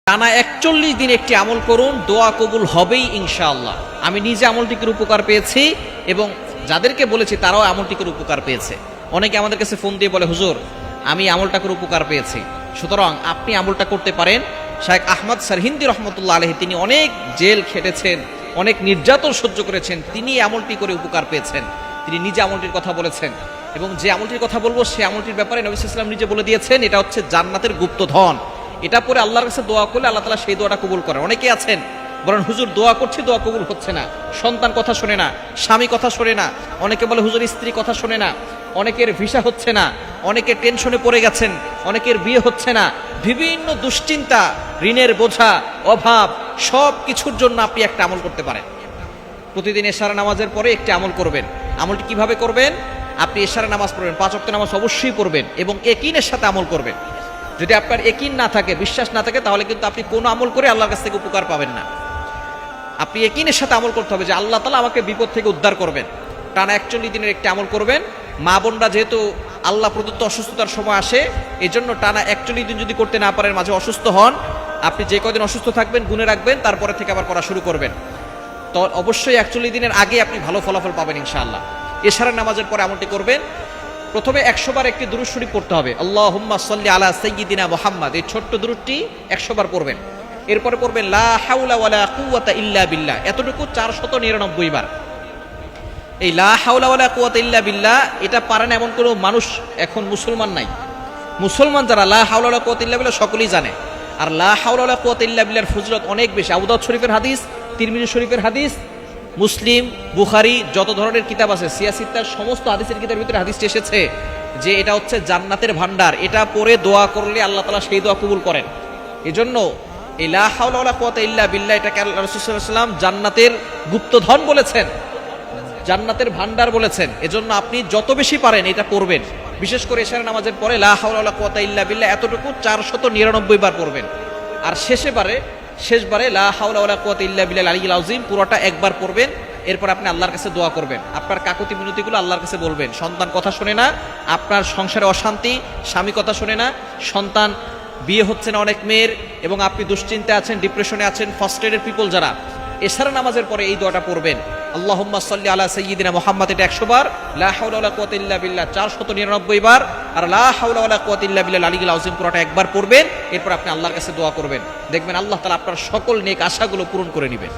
টানা ৪১ দিন একটি আমল করুন, দোয়া কবুল হবেই ইনশাআল্লাহ। আমি নিজে আমলটির উপকার পেয়েছি এবং যাদেরকে বলেছি তারাও আমলটির উপকার পেয়েছে। অনেকে আমাদের কাছে ফোন দিয়ে বলে, হুজুর আমি আমলটাকে উপকার পেয়েছি। সুতরাং আপনি আমলটা করতে পারেন। শায়েখ আহমদ সরহিন্দি রহমতুল্লাহ আলাইহি তিনি অনেক জেল খেটেছেন, অনেক নির্যাতন সহ্য করেছেন, তিনি আমলটি করে উপকার পেয়েছেন। তিনি নিজে আমলটির কথা বলেছেন এবং যে আমলটির কথা বলবো সে আমলটির ব্যাপারে নবী সাল্লাল্লাহু আলাইহি ওয়াসাল্লাম নিজে বলে দিয়েছেন, এটা হচ্ছে জান্নাতের গুপ্তধন। এটা পরে আল্লাহর কাছে দোয়া করলে আল্লাহ তাআলা সেই দোয়াটা কবুল করেন। অনেকে আছেন বলেন, হুজুর দোয়া করছি দোয়া কবুল হচ্ছে না, সন্তান কথা শোনে না, স্বামী কথা শোনে না। অনেকে বলে হুজুর স্ত্রী কথা শোনে না, অনেকের ভিসা হচ্ছে না, অনেকে টেনশনে পড়ে গেছেন, অনেকের বিয়ে হচ্ছে না। বিভিন্ন দুশ্চিন্তা, ঋণের বোঝা, অভাব, সব কিছুর জন্য আপনি একটা আমল করতে পারেন। প্রতিদিন এশার নামাজের পরে একটি আমল করবেন। আমলটি কিভাবে করবেন? আপনি এশার নামাজ পড়বেন, ৫ ওয়াক্ত নামাজ অবশ্যই পড়বেন এবং ইয়াকিনের সাথে আমল করবেন। যদি আপনার ইয়াকিন না থাকে, বিশ্বাস না থাকে, তাহলে কিন্তু আপনি কোনো আমল করে আল্লাহর কাছ থেকে উপকার পাবেন না। আপনি ইয়াকিনের সাথে আমল করতে হবে যে আল্লাহ তাআলা আমাকে বিপদ থেকে উদ্ধার করবেন। টানা ৪১ দিনের একটি আমল করবেন। মা বোনরা যেহেতু আল্লাহ প্রদত্ত অসুস্থতার সময় আসে, এই জন্য টানা ৪১ দিন যদি করতে না পারেন, মাঝে অসুস্থ হন, আপনি যে কদিন অসুস্থ থাকবেন গুনে রাখবেন, তারপরে থেকে আবার করা শুরু করবেন। তো অবশ্যই ৪১ দিনের আগে আপনি ভালো ফলাফল পাবেন ইনশাআল্লাহ। এশারের নামাজের পরে আমলটি করবেন। প্রথমে ১০০ বার একটি দুরূদ শরীফ পড়তে হবে, আল্লাহুম্মা সাল্লি আলা সাইয়্যিদিনা মুহাম্মাদ। এই ছোট্ট দুরূদটি ১০০ বার পড়বেন। এরপরে পড়বেন লা হাওলা ওয়ালা কুওয়াতা ইল্লা বিল্লাহ, এতটুকু ৪৯৯ বার। এই লা হাওলা ওয়ালা কুওয়াতা ইল্লা বিল্লাহ এটা পারেন এমন কোনো মানুষ এখন মুসলমান নাই। মুসলমান যারা লা হাওলা ওয়ালা কুওয়াতা ইল্লা বিল্লাহ সকলেই জানে। আর লা হাওলা ওয়ালা কুওয়াতা ইল্লা বিল্লাহর ফজিলত অনেক বেশি। আবু দাউদ শরীফের হাদিস, তিরমিজি শরীফের হাদিস, মুসলিম, বুখারী, যত ধরনের কিতাব আছে, সিয়াসিত্তার সমস্ত হাদিসের কিতাবের ভিতরে হাদিসটি এসেছে যে এটা হচ্ছে জান্নাতের ভান্ডার। এটা পড়ে দোয়া করলে আল্লাহ তাআলা সেই দোয়া কবুল করেন। এজন্য এই লা হাওলা ওয়ালা কুওয়াতা ইল্লা বিল্লাহ এটাকে আল্লাহ রাসূল সাল্লাল্লাহু আলাইহি ওয়াসাল্লাম জান্নাতের গুপ্তধন বলেছেন, জান্নাতের ভান্ডার বলেছেন। এজন্য আপনি যত বেশি পারেন এটা পড়বেন। বিশেষ করে এশার নামাজের পরে লা হাওলা ওয়ালা কুওয়াতা ইল্লা বিল্লাহ এতটুকু ৪৯৯ বার পড়বেন। আর শেষবারে লা হাওলা ওয়ালা কুওয়াতা ইল্লা বিল্লাহিল আলিয়্যিল আযীম পুরোটা একবার পড়বেন। এরপর আপনি আল্লাহর কাছে দোয়া করবেন, আপনার কাকুতি মিনতিগুলো আল্লাহর কাছে বলবেন। সন্তান কথা শোনে না, আপনার সংসারে অশান্তি, স্বামী কথা শোনে না, সন্তান বিয়ে হচ্ছে না অনেক মেয়ের, এবং আপনি দুশ্চিন্তায় আছেন, ডিপ্রেশনে আছেন, ফার্স্টেডের পিপল যারা, এশার নামাজের পরে এই দোয়াটা পড়বেন, আল্লাহুম্মা সাল্লি আলা সাইয়্যিদিনা মুহাম্মাদ, এটা ১০০ বার, লা হাওলা ওয়ালা কুওয়াতা ইল্লা বিল্লাহ ৪৯৯ বার, আর লা হাওলা ওয়ালা কুওয়াতা ইল্লা বিল্লাহিল আলিয়্যিল আযীম পুরোটা একবার পড়বেন। এরপর আপনি আল্লাহর কাছে দোয়া করবেন, দেখবেন আল্লাহ তাআলা আপনার সকল নেক আশাগুলো পূরণ করে নেবেন।